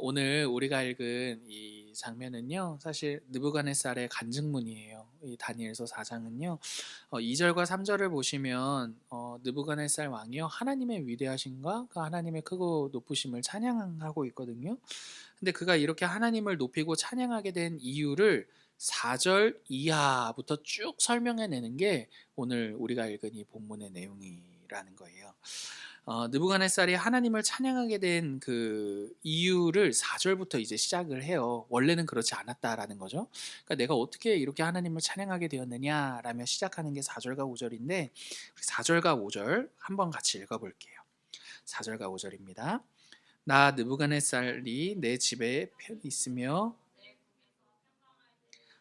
오늘 우리가 읽은 이 장면은요, 사실 느부갓네살의 간증문이에요. 이 다니엘서 4장은요, 2절과 3절을 보시면 느부갓네살 왕이요 하나님의 위대하심과 그 하나님의 크고 높으심을 찬양하고 있거든요. 근데 그가 이렇게 하나님을 높이고 찬양하게 된 이유를 4절 이하부터 쭉 설명해내는 게 오늘 우리가 읽은 이 본문의 내용이라는 거예요. 느부갓네살이 하나님을 찬양하게 된 그 이유를 4절부터 이제 시작을 해요. 원래는 그렇지 않았다라는 거죠. 그러니까 내가 어떻게 이렇게 하나님을 찬양하게 되었느냐라며 시작하는 게 4절과 5절인데, 우리 4절과 5절 한번 같이 읽어볼게요. 4절과 5절입니다. 나 느부갓네살이 내 집에 있으며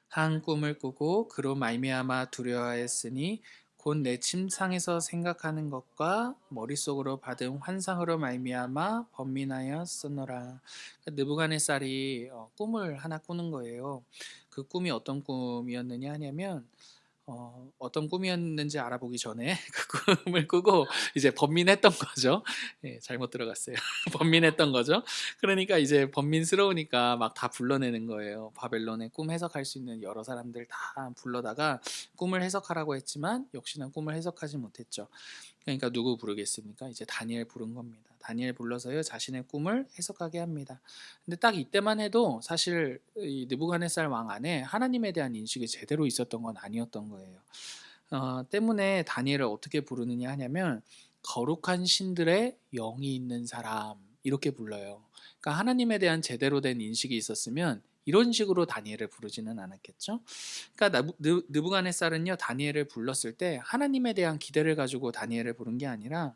한 꿈을 꾸고 그로 말미암아 두려워하였으니 곧 내 침상에서 생각하는 것과 머릿속으로 받은 환상으로 말미암아 번민하였으노라. 느부갓네살이 꿈을 하나 꾸는 거예요. 그 꿈이 어떤 꿈이었느냐 하냐면, 어떤 꿈이었는지 알아보기 전에 그 꿈을 꾸고 이제 번민했던 거죠. 예, 잘못 들어갔어요. 번민했던 거죠. 그러니까 이제 번민스러우니까 막 다 불러내는 거예요. 바벨론의 꿈 해석할 수 있는 여러 사람들 다 불러다가 꿈을 해석하라고 했지만 역시나 꿈을 해석하지 못했죠. 그러니까 누구 부르겠습니까? 이제 다니엘 부른 겁니다. 다니엘 불러서요 자신의 꿈을 해석하게 합니다. 근데 딱 이때만 해도 사실 이 느부갓네살 왕 안에 하나님에 대한 인식이 제대로 있었던 건 아니었던 거예요. 때문에 다니엘을 어떻게 부르느냐 하냐면 거룩한 신들의 영이 있는 사람 이렇게 불러요. 그러니까 하나님에 대한 제대로 된 인식이 있었으면 이런 식으로 다니엘을 부르지는 않았겠죠. 그러니까 느부갓네살은요 다니엘을 불렀을 때 하나님에 대한 기대를 가지고 다니엘을 부른 게 아니라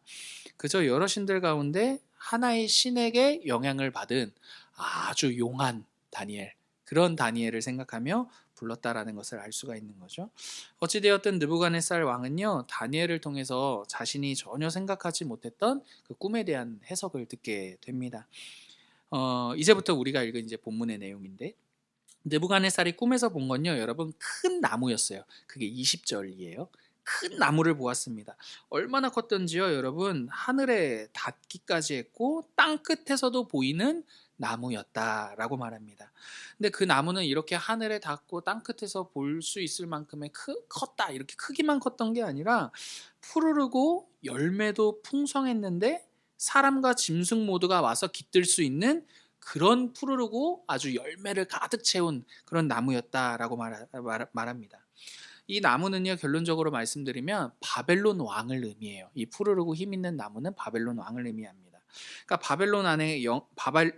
그저 여러 신들 가운데 하나의 신에게 영향을 받은 아주 용한 다니엘, 그런 다니엘을 생각하며 불렀다라는 것을 알 수가 있는 거죠. 어찌되었든 느부갓네살 왕은요 다니엘을 통해서 자신이 전혀 생각하지 못했던 그 꿈에 대한 해석을 듣게 됩니다. 이제부터 우리가 읽은 이제 본문의 내용인데, 느부갓네살이 꿈에서 본 건요 여러분 큰 나무였어요. 그게 20절이에요. 큰 나무를 보았습니다. 얼마나 컸던지요 여러분, 하늘에 닿기까지 했고 땅 끝에서도 보이는 나무였다라고 말합니다. 근데 그 나무는 이렇게 하늘에 닿고 땅 끝에서 볼 수 있을 만큼의 컸다, 이렇게 크기만 컸던 게 아니라 푸르르고 열매도 풍성했는데 사람과 짐승 모두가 와서 깃들 수 있는 그런 푸르르고 아주 열매를 가득 채운 그런 나무였다라고 말합니다. 이 나무는요 결론적으로 말씀드리면 바벨론 왕을 의미해요. 이 푸르르고 힘 있는 나무는 바벨론 왕을 의미합니다. 그러니까 바벨론 안에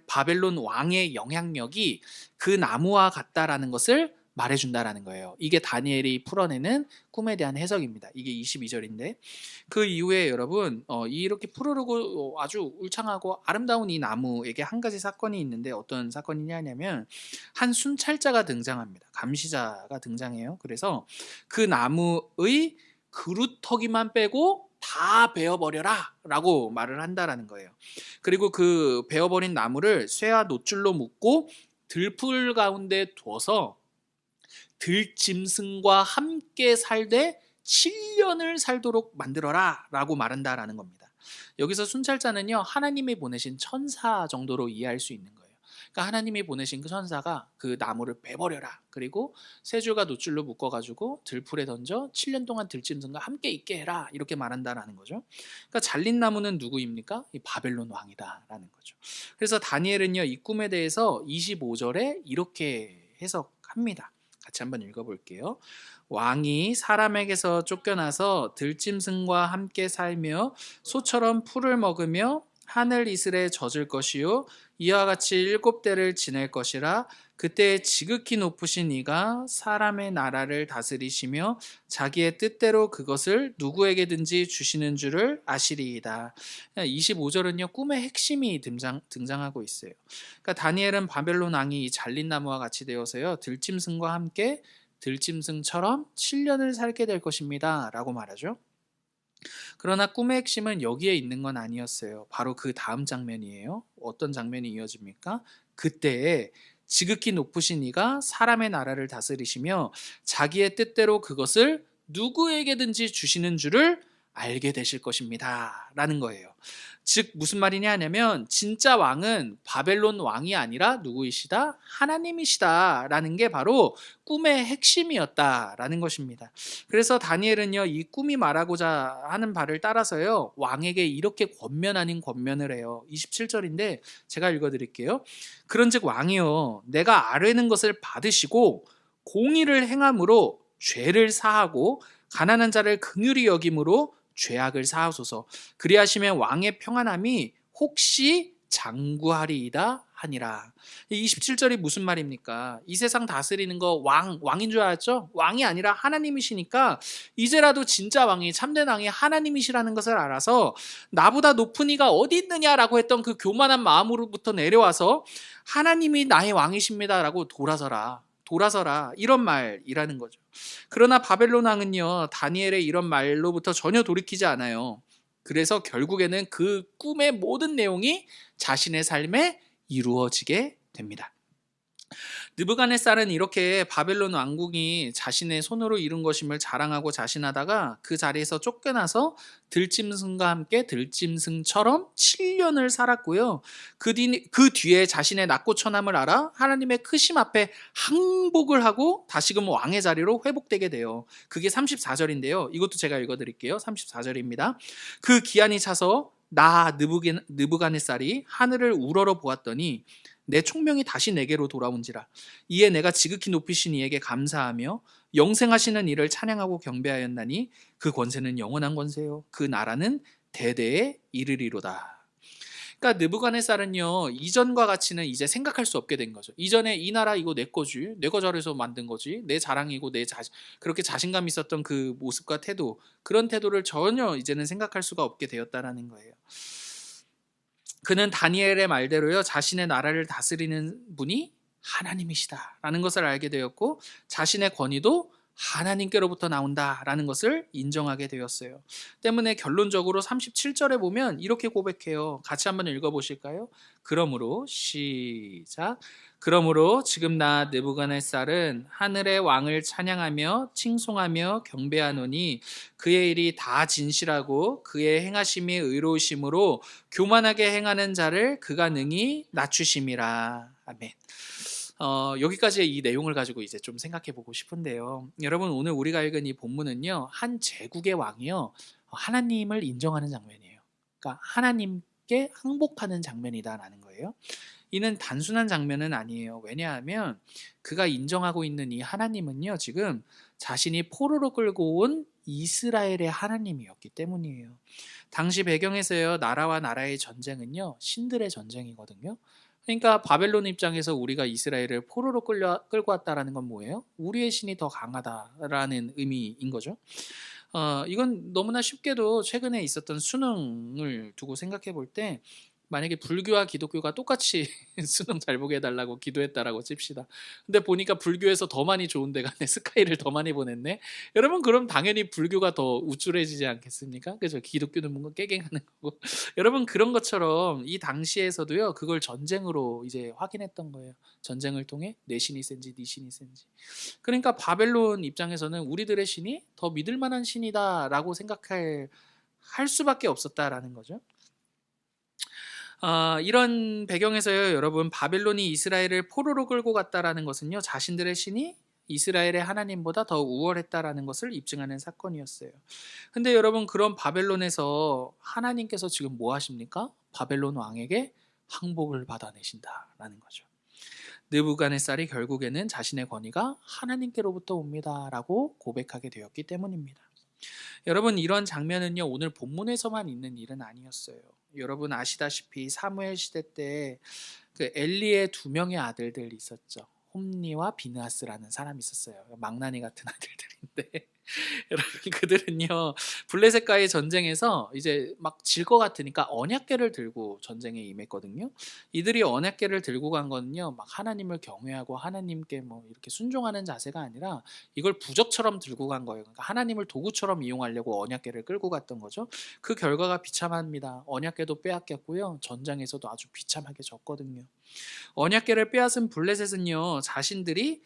바벨론 왕의 영향력이 그 나무와 같다라는 것을 말해준다라는 거예요. 이게 다니엘이 풀어내는 꿈에 대한 해석입니다. 이게 22절인데 그 이후에 여러분 이렇게 푸르르고 아주 울창하고 아름다운 이 나무에게 한 가지 사건이 있는데 어떤 사건이냐 하냐면 한 순찰자가 등장합니다. 감시자가 등장해요. 그래서 그 나무의 그루터기만 빼고 다 베어버려라 라고 말을 한다라는 거예요. 그리고 그 베어버린 나무를 쇠와 노줄로 묶고 들풀 가운데 두어서 들짐승과 함께 살되 7년을 살도록 만들어라 라고 말한다라는 겁니다. 여기서 순찰자는요 하나님이 보내신 천사 정도로 이해할 수 있는 거예요. 그러니까 하나님이 보내신 그 천사가 그 나무를 베버려라, 그리고 세 줄과 노줄로 묶어가지고 들풀에 던져 7년 동안 들짐승과 함께 있게 해라, 이렇게 말한다라는 거죠. 그러니까 잘린 나무는 누구입니까? 이 바벨론 왕이다라는 거죠. 그래서 다니엘은요 이 꿈에 대해서 25절에 이렇게 해석합니다. 같이 한번 읽어볼게요. 왕이 사람에게서 쫓겨나서 들짐승과 함께 살며 소처럼 풀을 먹으며 하늘 이슬에 젖을 것이요 이와 같이 7대를 지낼 것이라. 그때 지극히 높으신 이가 사람의 나라를 다스리시며 자기의 뜻대로 그것을 누구에게든지 주시는 줄을 아시리이다. 25절은요 꿈의 핵심이 등장하고 있어요. 그러니까 다니엘은 바벨론 왕이 잘린 나무와 같이 되어서요 들짐승과 함께 들짐승처럼 7년을 살게 될 것입니다 라고 말하죠. 그러나 꿈의 핵심은 여기에 있는 건 아니었어요. 바로 그 다음 장면이에요. 어떤 장면이 이어집니까? 그때에 지극히 높으신 이가 사람의 나라를 다스리시며 자기의 뜻대로 그것을 누구에게든지 주시는 줄을 알게 되실 것입니다. 라는 거예요. 즉 무슨 말이냐 하냐면 진짜 왕은 바벨론 왕이 아니라 누구이시다? 하나님이시다 라는 게 바로 꿈의 핵심이었다라는 것입니다. 그래서 다니엘은요 이 꿈이 말하고자 하는 바를 따라서요 왕에게 이렇게 권면 아닌 권면을 해요. 27절인데 제가 읽어드릴게요. 그런즉 왕이여 내가 아뢰는 것을 받으시고 공의를 행함으로 죄를 사하고 가난한 자를 긍휼히 여김으로 죄악을 사하소서. 그리하시면 왕의 평안함이 혹시 장구하리이다 하니라. 이 27절이 무슨 말입니까? 이 세상 다스리는 거 왕인 줄 알았죠? 왕이 아니라 하나님이시니까 이제라도 진짜 왕이 참된 왕이 하나님이시라는 것을 알아서 나보다 높은 이가 어디 있느냐라고 했던 그 교만한 마음으로부터 내려와서 하나님이 나의 왕이십니다라고 돌아서라 이런 말이라는 거죠. 그러나 바벨론 왕은요 다니엘의 이런 말로부터 전혀 돌이키지 않아요. 그래서 결국에는 그 꿈의 모든 내용이 자신의 삶에 이루어지게 됩니다. 느부갓네살은 이렇게 바벨론 왕궁이 자신의 손으로 이룬 것임을 자랑하고 자신하다가 그 자리에서 쫓겨나서 들짐승과 함께 들짐승처럼 7년을 살았고요. 그 뒤에 자신의 낙고천함을 알아 하나님의 크심 앞에 항복을 하고 다시금 왕의 자리로 회복되게 돼요. 그게 34절인데요. 이것도 제가 읽어드릴게요. 34절입니다. 그 기한이 차서 나 느부갓네살이 하늘을 우러러 보았더니 내 총명이 다시 내게로 돌아온지라. 이에 내가 지극히 높이신 이에게 감사하며 영생하시는 이를 찬양하고 경배하였나니 그 권세는 영원한 권세요 그 나라는 대대에 이르리로다. 그러니까 느부갓네살은요 이전과 같이는 이제 생각할 수 없게 된 거죠. 이전에 이 나라 이거 내 거지, 내가 잘해서 만든 거지, 내 자랑이고 그렇게 자신감 있었던 그 모습과 태도, 그런 태도를 전혀 이제는 생각할 수가 없게 되었다라는 거예요. 그는 다니엘의 말대로요 자신의 나라를 다스리는 분이 하나님이시다라는 것을 알게 되었고 자신의 권위도 하나님께로부터 나온다라는 것을 인정하게 되었어요. 때문에 결론적으로 37절에 보면 이렇게 고백해요. 같이 한번 읽어보실까요? 그러므로 시작. 그러므로 지금 나 느부갓네살은 하늘의 왕을 찬양하며 칭송하며 경배하노니 그의 일이 다 진실하고 그의 행하심이 의로우심으로 교만하게 행하는 자를 그가 능히 낮추심이라. 아멘. 여기까지의 이 내용을 가지고 이제 좀 생각해 보고 싶은데요. 여러분 오늘 우리가 읽은 이 본문은요. 한 제국의 왕이요. 하나님을 인정하는 장면이에요. 그러니까 하나님께 항복하는 장면이다라는 거예요. 이는 단순한 장면은 아니에요. 왜냐하면 그가 인정하고 있는 이 하나님은요. 지금 자신이 포로로 끌고 온 이스라엘의 하나님이었기 때문이에요. 당시 배경에서요. 나라와 나라의 전쟁은요. 신들의 전쟁이거든요. 그러니까 바벨론 입장에서 우리가 이스라엘을 포로로 끌고 왔다라는 건 뭐예요? 우리의 신이 더 강하다라는 의미인 거죠. 이건 너무나 쉽게도 최근에 있었던 수능을 두고 생각해 볼 때 만약에 불교와 기독교가 똑같이 수능 잘 보게 해달라고 기도했다라고 칩시다. 근데 보니까 불교에서 더 많이 좋은 데 가네. 스카이를 더 많이 보냈네. 여러분 그럼 당연히 불교가 더 우쭐해지지 않겠습니까? 그죠? 기독교는 뭔가 깨갱하는 거고. 여러분 그런 것처럼 이 당시에서도요. 그걸 전쟁으로 이제 확인했던 거예요. 전쟁을 통해 내 신이 센지 네 신이 센지. 그러니까 바벨론 입장에서는 우리들의 신이 더 믿을 만한 신이다라고 생각할 수밖에 없었다라는 거죠. 이런 배경에서요, 여러분 바벨론이 이스라엘을 포로로 끌고 갔다라는 것은요, 자신들의 신이 이스라엘의 하나님보다 더 우월했다라는 것을 입증하는 사건이었어요. 근데 여러분 그런 바벨론에서 하나님께서 지금 뭐 하십니까? 바벨론 왕에게 항복을 받아내신다라는 거죠. 느부갓네살이 결국에는 자신의 권위가 하나님께로부터 옵니다라고 고백하게 되었기 때문입니다. 여러분 이런 장면은요 오늘 본문에서만 있는 일은 아니었어요. 여러분 아시다시피 사무엘 시대 때 그 엘리의 두 명의 아들들이 있었죠. 홈니와 비느하스라는 사람이 있었어요. 망나니 같은 아들들인데 여러분 그들은요 블레셋과의 전쟁에서 이제 막 질 것 같으니까 언약궤를 들고 전쟁에 임했거든요. 이들이 언약궤를 들고 간 거는요 막 하나님을 경외하고 하나님께 뭐 이렇게 순종하는 자세가 아니라 이걸 부적처럼 들고 간 거예요. 그러니까 하나님을 도구처럼 이용하려고 언약궤를 끌고 갔던 거죠. 그 결과가 비참합니다. 언약궤도 빼앗겼고요 전장에서도 아주 비참하게 졌거든요. 언약궤를 빼앗은 블레셋은요 자신들이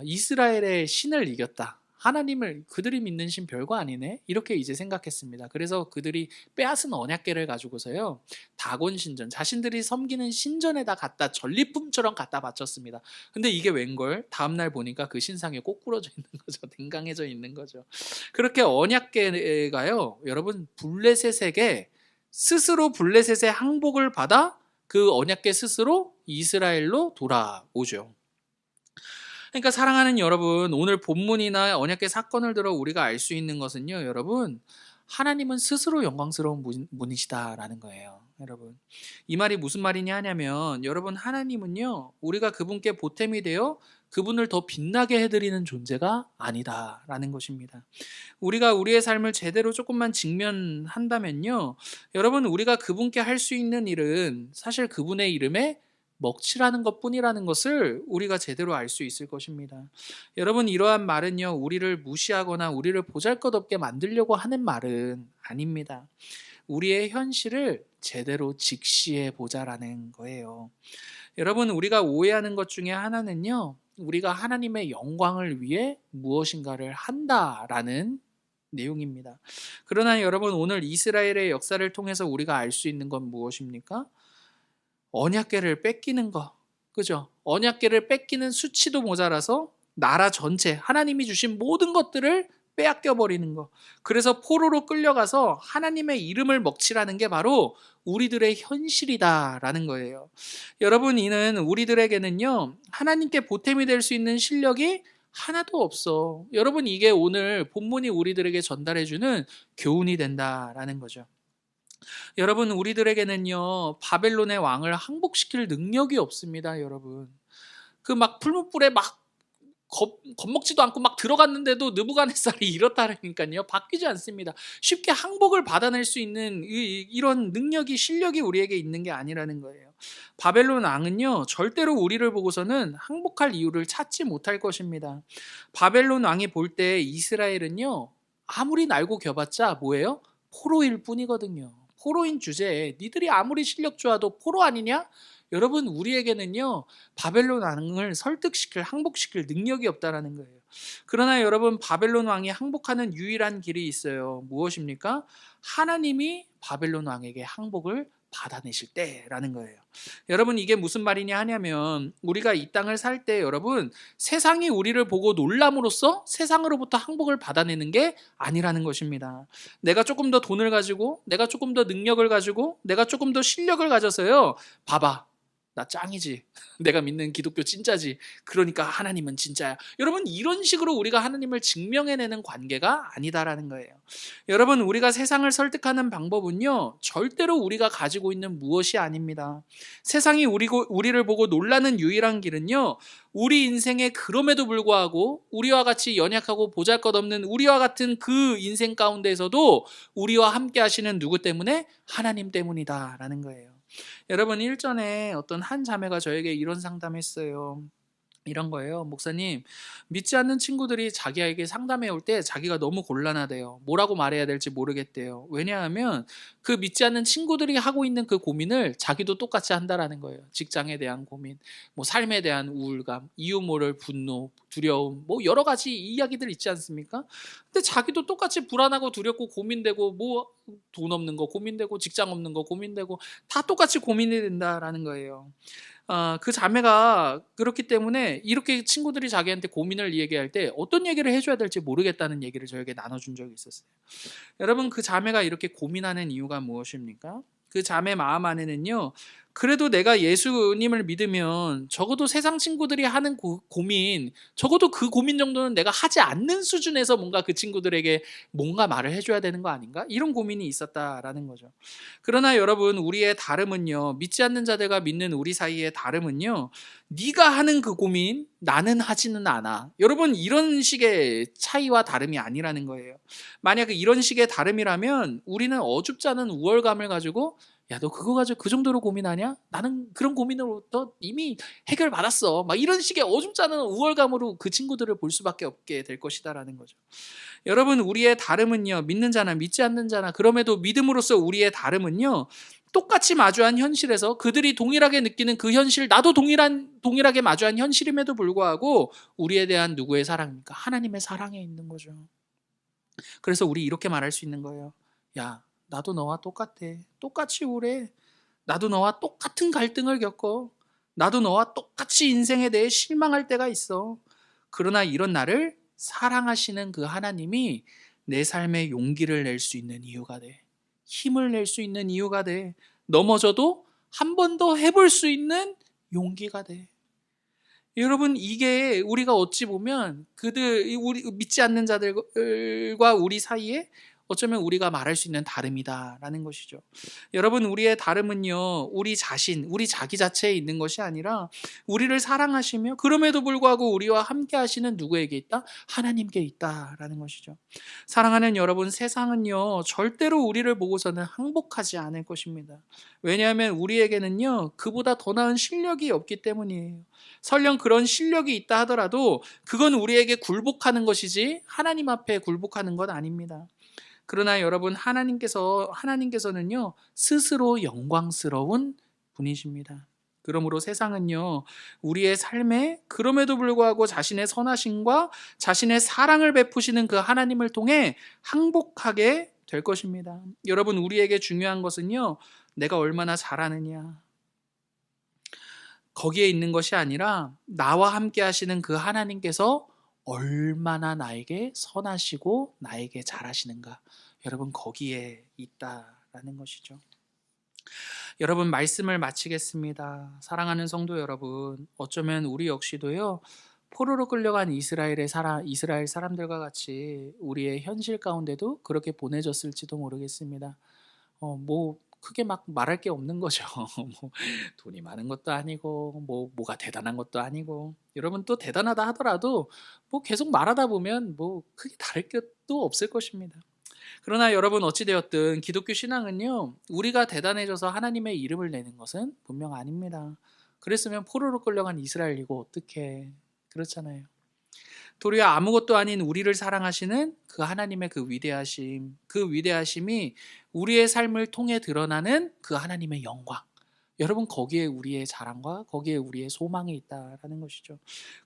이스라엘의 신을 이겼다, 하나님을 그들이 믿는 신 별거 아니네 이렇게 이제 생각했습니다. 그래서 그들이 빼앗은 언약궤를 가지고서요 다곤 신전 자신들이 섬기는 신전에다 갖다 전리품처럼 갖다 바쳤습니다. 근데 이게 웬걸 다음날 보니까 그 신상에 꼬꾸러져 있는 거죠. 댕강해져 있는 거죠. 그렇게 언약궤가요 여러분 블레셋에게 스스로 블레셋의 항복을 받아 그 언약궤 스스로 이스라엘로 돌아오죠. 그러니까 사랑하는 여러분, 오늘 본문이나 언약궤 사건을 들어 우리가 알 수 있는 것은요, 여러분, 하나님은 스스로 영광스러운 분이시다라는 거예요. 여러분, 이 말이 무슨 말이냐 하냐면, 여러분, 하나님은요, 우리가 그분께 보탬이 되어 그분을 더 빛나게 해드리는 존재가 아니다라는 것입니다. 우리가 우리의 삶을 제대로 조금만 직면한다면요, 여러분, 우리가 그분께 할 수 있는 일은 사실 그분의 이름에 먹칠하는 것뿐이라는 것을 우리가 제대로 알 수 있을 것입니다. 여러분, 이러한 말은요 우리를 무시하거나 우리를 보잘것없게 만들려고 하는 말은 아닙니다. 우리의 현실을 제대로 직시해 보자라는 거예요. 여러분, 우리가 오해하는 것 중에 하나는요 우리가 하나님의 영광을 위해 무엇인가를 한다라는 내용입니다. 그러나 여러분, 오늘 이스라엘의 역사를 통해서 우리가 알 수 있는 건 무엇입니까? 언약궤를 뺏기는 거, 그죠? 언약궤를 뺏기는 수치도 모자라서 나라 전체, 하나님이 주신 모든 것들을 빼앗겨 버리는 거. 그래서 포로로 끌려가서 하나님의 이름을 먹칠하는 게 바로 우리들의 현실이다라는 거예요. 여러분, 이는 우리들에게는요 하나님께 보탬이 될 수 있는 실력이 하나도 없어. 여러분, 이게 오늘 본문이 우리들에게 전달해주는 교훈이 된다라는 거죠. 여러분, 우리들에게는요 바벨론의 왕을 항복시킬 능력이 없습니다. 여러분, 그 막 풀무불에 막 겁먹지도 않고 막 들어갔는데도 느부갓네살이 이렇다니까요 바뀌지 않습니다. 쉽게 항복을 받아낼 수 있는 이런 능력이 실력이 우리에게 있는 게 아니라는 거예요. 바벨론 왕은요 절대로 우리를 보고서는 항복할 이유를 찾지 못할 것입니다. 바벨론 왕이 볼 때 이스라엘은요 아무리 날고 겨봤자 뭐예요? 포로일 뿐이거든요. 포로인 주제에 니들이 아무리 실력 좋아도 포로 아니냐? 여러분, 우리에게는요 바벨론 왕을 설득시킬, 항복시킬 능력이 없다라는 거예요. 그러나 여러분, 바벨론 왕이 항복하는 유일한 길이 있어요. 무엇입니까? 하나님이 바벨론 왕에게 항복을 받아내실 때라는 거예요. 여러분, 이게 무슨 말이냐 하냐면 우리가 이 땅을 살 때 여러분 세상이 우리를 보고 놀람으로써 세상으로부터 항복을 받아내는 게 아니라는 것입니다. 내가 조금 더 돈을 가지고, 내가 조금 더 능력을 가지고, 내가 조금 더 실력을 가져서요 봐봐, 나 짱이지. 내가 믿는 기독교 진짜지. 그러니까 하나님은 진짜야. 여러분, 이런 식으로 우리가 하나님을 증명해내는 관계가 아니다라는 거예요. 여러분, 우리가 세상을 설득하는 방법은요 절대로 우리가 가지고 있는 무엇이 아닙니다. 세상이 우리를 보고 놀라는 유일한 길은요 우리 인생에 그럼에도 불구하고 우리와 같이 연약하고 보잘것없는 우리와 같은 그 인생 가운데에서도 우리와 함께 하시는 누구 때문에? 하나님 때문이다라는 거예요. 여러분, 일전에 어떤 한 자매가 저에게 이런 상담했어요. 이런 거예요. 목사님, 믿지 않는 친구들이 자기에게 상담해 올 때 자기가 너무 곤란하대요. 뭐라고 말해야 될지 모르겠대요. 왜냐하면 그 믿지 않는 친구들이 하고 있는 그 고민을 자기도 똑같이 한다라는 거예요. 직장에 대한 고민, 뭐 삶에 대한 우울감, 이유 모를 분노, 두려움, 뭐 여러 가지 이야기들 있지 않습니까? 근데 자기도 똑같이 불안하고 두렵고 고민되고, 뭐 돈 없는 거 고민되고, 직장 없는 거 고민되고, 다 똑같이 고민이 된다라는 거예요. 그 자매가 그렇기 때문에 이렇게 친구들이 자기한테 고민을 얘기할 때 어떤 얘기를 해줘야 될지 모르겠다는 얘기를 저에게 나눠준 적이 있었어요. 여러분, 그 자매가 이렇게 고민하는 이유가 무엇입니까? 그 자매 마음 안에는요 그래도 내가 예수님을 믿으면 적어도 세상 친구들이 하는 고민, 적어도 그 고민 정도는 내가 하지 않는 수준에서 뭔가 그 친구들에게 뭔가 말을 해줘야 되는 거 아닌가? 이런 고민이 있었다라는 거죠. 그러나 여러분, 우리의 다름은요 믿지 않는 자들과 믿는 우리 사이의 다름은요 네가 하는 그 고민 나는 하지는 않아. 여러분, 이런 식의 차이와 다름이 아니라는 거예요. 만약 이런 식의 다름이라면 우리는 어줍지 않은 우월감을 가지고 야, 너 그거 가지고 그 정도로 고민하냐? 나는 그런 고민으로부터 이미 해결받았어. 막 이런 식의 어줍지 않은 우월감으로 그 친구들을 볼 수밖에 없게 될 것이다라는 거죠. 여러분, 우리의 다름은요 믿는 자나 믿지 않는 자나, 그럼에도 믿음으로써 우리의 다름은요 똑같이 마주한 현실에서 그들이 동일하게 느끼는 그 현실, 나도 동일하게 마주한 현실임에도 불구하고 우리에 대한 누구의 사랑입니까? 하나님의 사랑에 있는 거죠. 그래서 우리 이렇게 말할 수 있는 거예요. 야, 나도 너와 똑같아. 똑같이 우울해. 나도 너와 똑같은 갈등을 겪어. 나도 너와 똑같이 인생에 대해 실망할 때가 있어. 그러나 이런 나를 사랑하시는 그 하나님이 내 삶에 용기를 낼 수 있는 이유가 돼. 힘을 낼 수 있는 이유가 돼. 넘어져도 한 번 더 해볼 수 있는 용기가 돼. 여러분, 이게 우리가 어찌 보면 우리 믿지 않는 자들과 우리 사이에 어쩌면 우리가 말할 수 있는 다름이다라는 것이죠. 여러분, 우리의 다름은요, 우리 자기 자체에 있는 것이 아니라 우리를 사랑하시며 그럼에도 불구하고 우리와 함께 하시는 누구에게 있다? 하나님께 있다라는 것이죠. 사랑하는 여러분, 세상은요, 절대로 우리를 보고서는 항복하지 않을 것입니다. 왜냐하면 우리에게는요, 그보다 더 나은 실력이 없기 때문이에요. 설령 그런 실력이 있다 하더라도 그건 우리에게 굴복하는 것이지 하나님 앞에 굴복하는 것 아닙니다. 그러나 여러분, 하나님께서는요, 스스로 영광스러운 분이십니다. 그러므로 세상은요, 우리의 삶에 그럼에도 불구하고 자신의 선하심과 자신의 사랑을 베푸시는 그 하나님을 통해 항복하게 될 것입니다. 여러분, 우리에게 중요한 것은요, 내가 얼마나 잘하느냐, 거기에 있는 것이 아니라 나와 함께 하시는 그 하나님께서 얼마나 나에게 선하시고 나에게 잘하시는가, 여러분, 거기에 있다라는 것이죠. 여러분, 말씀을 마치겠습니다. 사랑하는 성도 여러분, 어쩌면 우리 역시도요, 포로로 끌려간 이스라엘 사람들과 같이 우리의 현실 가운데도 그렇게 보내졌을지도 모르겠습니다. 크게 막 말할 게 없는 거죠. 뭐 돈이 많은 것도 아니고 뭐가 대단한 것도 아니고. 여러분, 또 대단하다 하더라도 계속 말하다 보면 크게 다를 것도 없을 것입니다. 그러나 여러분, 어찌 되었든 기독교 신앙은요, 우리가 대단해져서 하나님의 이름을 내는 것은 분명 아닙니다. 그랬으면 포로로 끌려간 이스라엘이고 어떻게, 그렇잖아요. 도리어 아무것도 아닌 우리를 사랑하시는 그 하나님의 그 위대하심이 우리의 삶을 통해 드러나는 그 하나님의 영광. 여러분, 거기에 우리의 자랑과 거기에 우리의 소망이 있다라는 것이죠.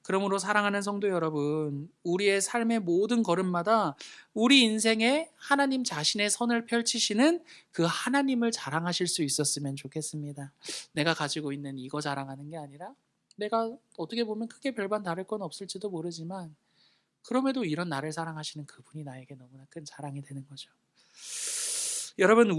그러므로 사랑하는 성도 여러분, 우리의 삶의 모든 걸음마다 우리 인생에 하나님 자신의 선을 펼치시는 그 하나님을 자랑하실 수 있었으면 좋겠습니다. 내가 가지고 있는 이거 자랑하는 게 아니라, 내가 어떻게 보면 크게 별반 다를 건 없을지도 모르지만 그럼에도 이런 나를 사랑하시는 그분이 나에게 너무나 큰 자랑이 되는 거죠. 여러분,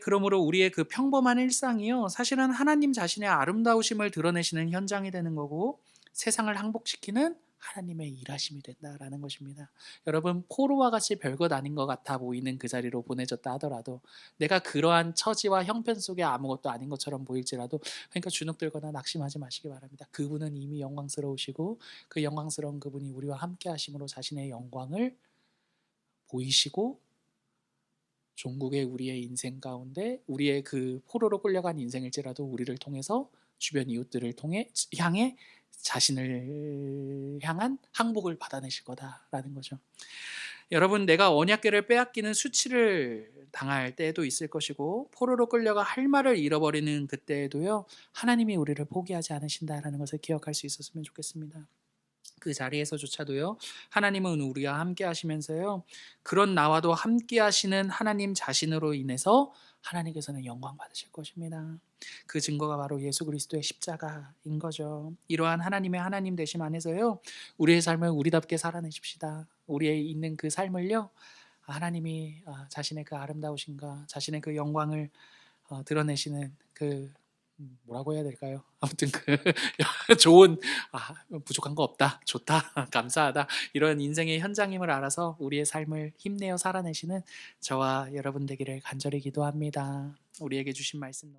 그러므로 우리의 그 평범한 일상이요, 사실은 하나님 자신의 아름다우심을 드러내시는 현장이 되는 거고, 세상을 항복시키는 하나님의 일하심이 된다라는 것입니다. 여러분, 포로와 같이 별것 아닌 것 같아 보이는 그 자리로 보내졌다 하더라도, 내가 그러한 처지와 형편 속에 아무것도 아닌 것처럼 보일지라도, 그러니까 주눅들거나 낙심하지 마시기 바랍니다. 그분은 이미 영광스러우시고, 그 영광스러운 그분이 우리와 함께 하심으로 자신의 영광을 보이시고, 종국의 우리의 인생 가운데 우리의 그 포로로 끌려간 인생일지라도 우리를 통해서 주변 이웃들을 향해 자신을 향한 항복을 받아내실 거다라는 거죠. 여러분, 내가 언약궤를 빼앗기는 수치를 당할 때도 있을 것이고, 포로로 끌려가 할 말을 잃어버리는 그때에도요, 하나님이 우리를 포기하지 않으신다라는 것을 기억할 수 있었으면 좋겠습니다. 그 자리에서조차도요, 하나님은 우리와 함께 하시면서요, 그런 나와도 함께 하시는 하나님 자신으로 인해서 하나님께서는 영광 받으실 것입니다. 그 증거가 바로 예수 그리스도의 십자가인 거죠. 이러한 하나님의 하나님 되심 안에서요, 우리의 삶을 우리답게 살아내십시다. 우리의 있는 그 삶을요, 하나님이 자신의 그 아름다우신가, 자신의 그 영광을 드러내시는 그, 뭐라고 해야 될까요? 아무튼 좋은, 부족한 거 없다, 좋다, 감사하다, 이런 인생의 현장임을 알아서 우리의 삶을 힘내어 살아내시는 저와 여러분 되기를 간절히 기도합니다. 우리에게 주신 말씀